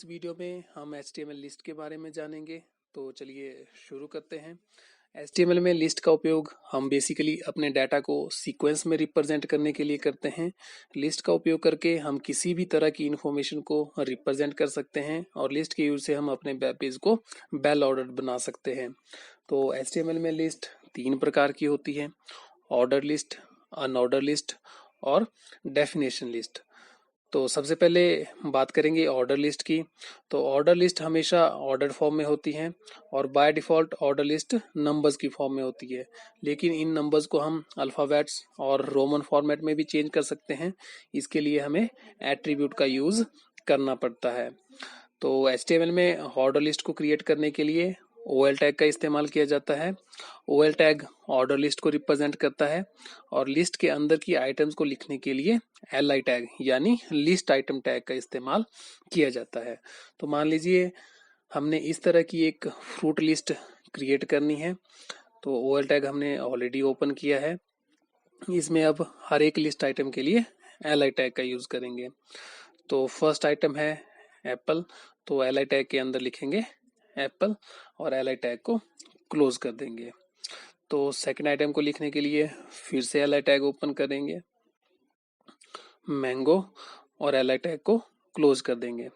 Video में हम HTML list के बारे में जानेंगे। तो चलिए शुरू करते हैं। HTML में लिस्ट का उपयोग हम बेसिकली अपने डाटा को सीक्वेंस में रिप्रेजेंट करने के लिए करते हैं। लिस्ट का उपयोग करके हम किसी भी तरह की इंफॉर्मेशन को रिप्रेजेंट कर सकते हैं और लिस्ट के यूज से हम अपने वेब पेज को वेल ऑर्डर्ड बना सकते हैं। तो HTML में लिस्ट 3 प्रकार की होती है: ऑर्डर लिस्ट, अनऑर्डर लिस्ट और डेफिनेशन लिस्ट। तो सबसे पहले बात करेंगे ऑर्डर लिस्ट की। तो ऑर्डर लिस्ट हमेशा ऑर्डर फॉर्म में होती है और by default order list numbers की फॉर्म में होती है, लेकिन इन नंबर्स को हम अल्फाबेट्स और रोमन फॉर्मेट में भी चेंज कर सकते हैं। इसके लिए हमें एट्रीब्यूट का यूज करना पड़ता है। तो HTML में ऑर्डर लिस्ट को क्रिएट करने के लिए OL टैग का इस्तेमाल किया जाता है। OL टैग ऑर्डर लिस्ट को रिप्रेजेंट करता है और लिस्ट के अंदर की आइटम्स को लिखने के लिए LI टैग यानी लिस्ट आइटम टैग का इस्तेमाल किया जाता है। तो मान लीजिए हमने इस तरह की एक फ्रूट लिस्ट क्रिएट करनी है। तो OL टैग हमने ऑलरेडी ओपन किया है। इसमें अब हर एक लिस्ट आइटम के लिए LI टैग का यूज करेंगे। तो फर्स्ट आइटम है एप्पल, तो LI टैग के अंदर लिखेंगे एप्पल और LI टैग को क्लोज कर देंगे। तो सेकंड आइटम को लिखने के लिए फिर से LI टैग ओपन करेंगे, मैंगो, और LI टैग को क्लोज कर देंगे।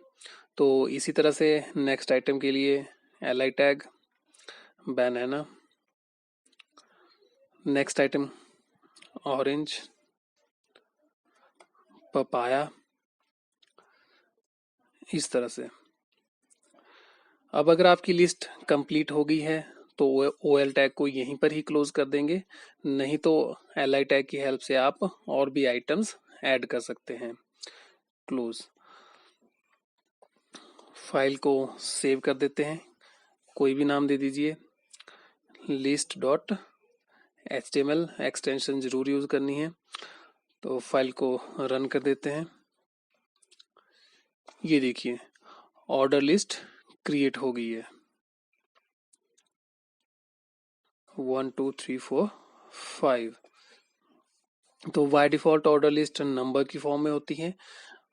तो इसी तरह से नेक्स्ट आइटम के लिए LI टैग बनाना, नेक्स्ट आइटम ऑरेंज, पपाया, इस तरह से। अब अगर आपकी लिस्ट कंप्लीट हो गई है तो OL टैग को यहीं पर ही क्लोज कर देंगे, नहीं तो LI टैग की हेल्प से आप और भी आइटम्स ऐड कर सकते हैं। क्लोज। फाइल को सेव कर देते हैं, कोई भी नाम दे दीजिए, लिस्ट डॉट HTML एक्सटेंशन जरूर यूज करनी है। तो फाइल को रन कर देते हैं। ये देखिए ऑर्डर लिस्ट क्रिएट हो गई है, 1 2 3 4 5। तो by default order list number की फॉर्म में होती है।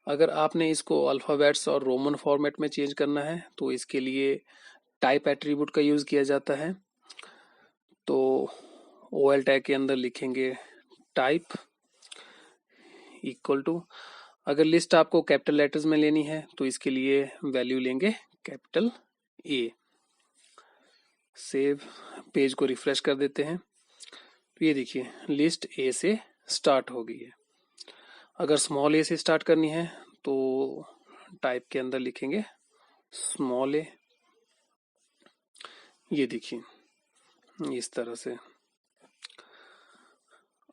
अगर आपने इसको अल्फाबेट्स और रोमन फॉर्मेट में चेंज करना है तो इसके लिए टाइप एट्रीब्यूट का यूज किया जाता है। तो OL टैग के अंदर लिखेंगे टाइप इक्वल टू, अगर लिस्ट आपको कैपिटल लेटर्स में लेनी है तो इसके लिए वैल्यू लेंगे कैपिटल A। सेव, पेज को रिफ्रेश कर देते हैं। तो ये देखिए लिस्ट A से स्टार्ट हो गई है। अगर स्मॉल a से स्टार्ट करनी है तो टाइप के अंदर लिखेंगे स्मॉल a। ये देखिए इस तरह से।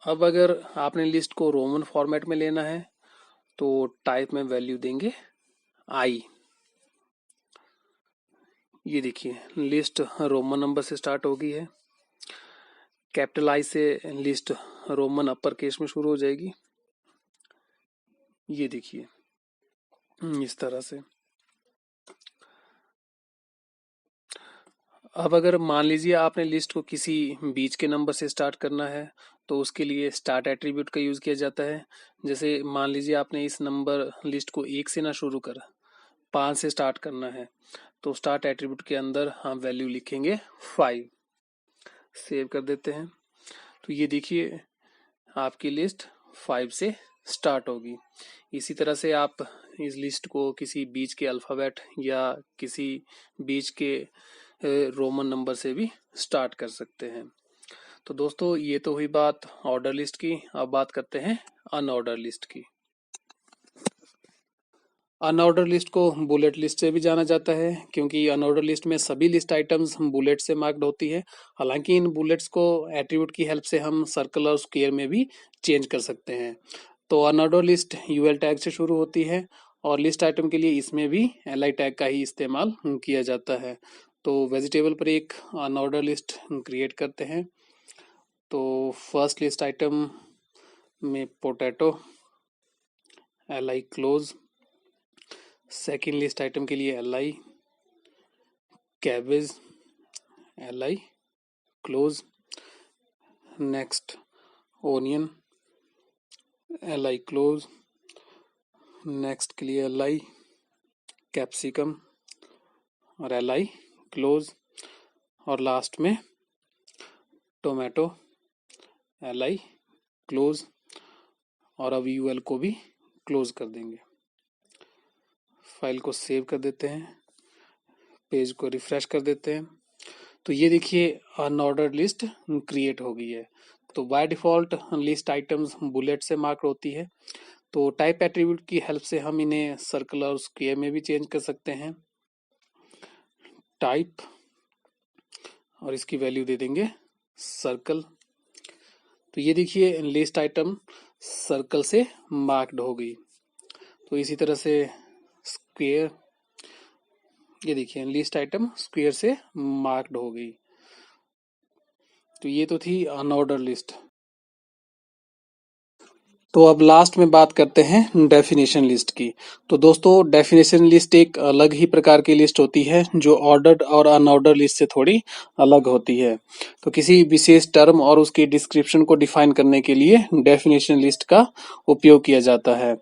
अब अगर आपने लिस्ट को रोमन फॉर्मेट में लेना है तो टाइप में वैल्यू देंगे I। ये देखिए लिस्ट रोमन नंबर से स्टार्ट हो गई है। कैपिटल I से लिस्ट रोमन अपर केस में शुरू हो जाएगी। ये देखिए इस तरह से। अब अगर मान लीजिए आपने लिस्ट को किसी बीच के नंबर से स्टार्ट करना है तो उसके लिए स्टार्ट एट्रीब्यूट का यूज किया जाता है। जैसे मान लीजिए आपने इस नंबर लिस्ट को 1 से ना शुरू कर 5 से स्टार्ट करना है तो स्टार्ट एट्रीब्यूट के अंदर हम वैल्यू लिखेंगे 5। सेव कर देते हैं। तो ये देखिए आपकी लिस्ट 5 से स्टार्ट होगी। इसी तरह से आप इस लिस्ट को किसी बीच के अल्फाबेट या किसी बीच के रोमन नंबर से भी स्टार्ट कर सकते हैं। तो दोस्तों ये तो हुई बात ऑर्डर लिस्ट की। अब बात करते हैं अनऑर्डर लिस्ट की। अनऑर्डर लिस्ट को बुलेट लिस्ट से भी जाना जाता है क्योंकि अनऑर्डर लिस्ट में सभी लिस्ट आइटम्स बुलेट से मार्क्ड होती है। हालांकि इन बुलेट्स को एट्रीब्यूट की हेल्प से हम सर्कल और स्क्वायर में भी चेंज कर सकते हैं। तो अनऑर्डर लिस्ट UL टैग से शुरू होती है और लिस्ट आइटम के लिए इसमें भी LI टैग का ही इस्तेमाल किया जाता है। तो वेजिटेबल पर एक अनऑर्डर लिस्ट क्रिएट करते हैं। तो फर्स्ट लिस्ट आइटम में potato, LI close. Second list item के लिए LI cabbage, LI close. Next onion, LI close. Next के लिए LI कैप्सिकम और LI क्लोज, और लास्ट में टोमेटो LI क्लोज, और अब UL को भी क्लोज कर देंगे। फाइल को सेव कर देते हैं, पेज को रिफ्रेश कर देते हैं। तो ये देखिए अनऑर्डर्ड लिस्ट क्रिएट हो गई है। तो by default list items bullet से मार्क होती है। तो टाइप एट्रीब्यूट की हेल्प से हम इन्हें सर्कल और स्क्वायर में भी चेंज कर सकते हैं। टाइप, और इसकी वैल्यू दे देंगे सर्कल। तो ये देखिए लिस्ट आइटम सर्कल से मार्क्ड हो गई। तो इसी तरह से स्क्वायर, ये देखिए लिस्ट आइटम स्क्वायर से मार्क्ड हो गई। तो ये तो थी अनऑर्डर लिस्ट। तो अब लास्ट में बात करते हैं डेफिनेशन लिस्ट की। तो दोस्तों डेफिनेशन लिस्ट एक अलग ही प्रकार की लिस्ट होती है जो ऑर्डर्ड और अनऑर्डर लिस्ट से थोड़ी अलग होती है। तो किसी विशेष टर्म और उसकी डिस्क्रिप्शन को डिफाइन करने के लिए डेफिनेशन लिस्ट का उपयोग किया जाता है।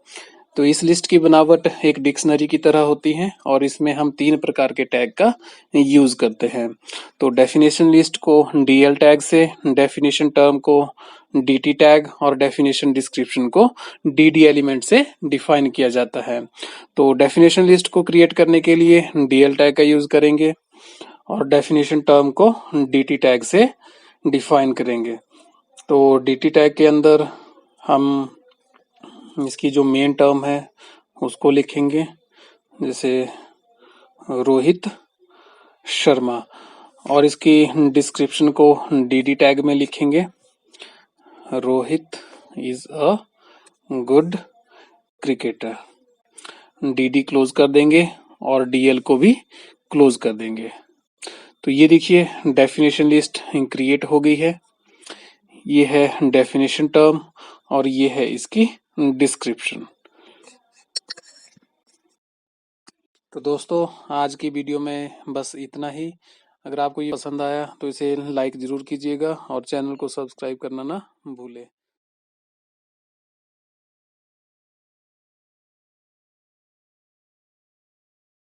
तो इस लिस्ट की बनावट एक डिक्शनरी की तरह होती है और इसमें हम 3 प्रकार के टैग का यूज करते हैं। तो डेफिनेशन लिस्ट को DL टैग से, डेफिनेशन टर्म को DT टैग और डेफिनेशन डिस्क्रिप्शन को DD एलिमेंट से डिफाइन किया जाता है। तो डेफिनेशन लिस्ट को क्रिएट करने के लिए DL टैग का यूज करेंगे और डेफिनेशन टर्म को DT टैग से डिफाइन करेंगे। तो DT टैग के अंदर हम इसकी जो मेन टर्म है उसको लिखेंगे, जैसे रोहित शर्मा, और इसकी डिस्क्रिप्शन को DD टैग में लिखेंगे, Rohit is a good cricketer. DD close कर देंगे और DL को भी क्लोज कर देंगे। तो ये देखिए डेफिनेशन लिस्ट क्रिएट हो गई है। ये है डेफिनेशन टर्म और ये है इसकी डिस्क्रिप्शन। तो दोस्तों आज की वीडियो में बस इतना ही। अगर आपको ये पसंद आया तो इसे लाइक ज़रूर कीजिएगा और चैनल को सब्सक्राइब करना ना भूलें।